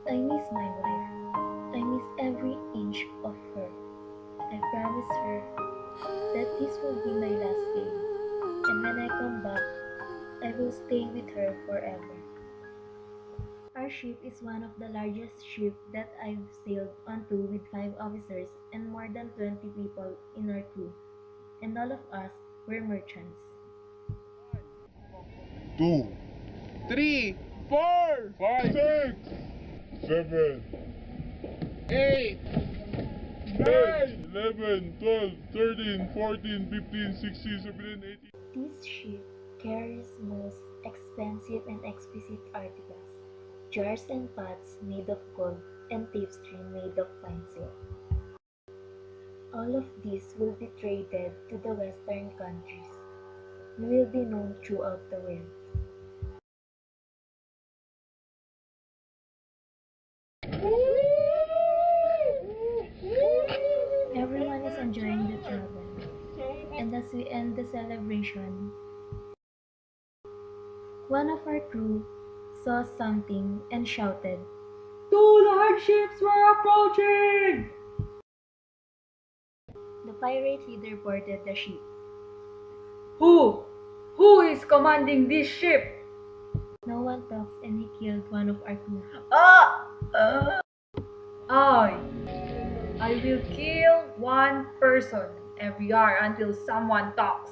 I miss my wife. I miss every inch of her. I promised her that this will be my last day, and when I come back, I will stay with her forever. Our ship is one of the largest ships that I've sailed onto with 5 officers and more than 20 people in our crew, and all of us were merchants. Two, Three, four, five, six, 7, eight, 10, 11, 12, 13, 14, 15, 16, 17, 18. This ship carries most expensive and exquisite articles, jars and pots made of gold and tapestry made of fine silk. All of these will be traded to the western countries. We will be known throughout the world. Everyone is enjoying the travel, and as we end the celebration, one of our crew saw something and shouted, Two large ships were approaching! The pirate leader boarded the ship. Who? Who is commanding this ship? No one talks and he killed one of our crew. Ah! I. I will kill one person every hour until someone talks.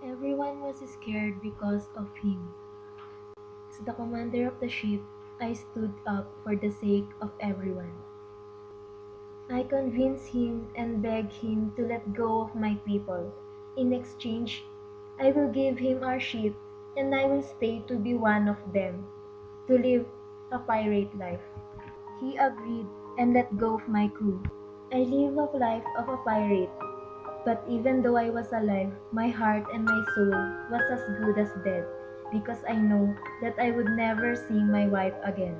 Everyone was scared because of him. As the commander of the ship, I stood up for the sake of everyone. I convinced him and begged him to let go of my people. In exchange, I will give him our ship and I will stay to be one of them, to live a pirate life. He agreed and let go of my crew. I live a life of a pirate, but even though I was alive, my heart and my soul was as good as dead because I know that I would never see my wife again.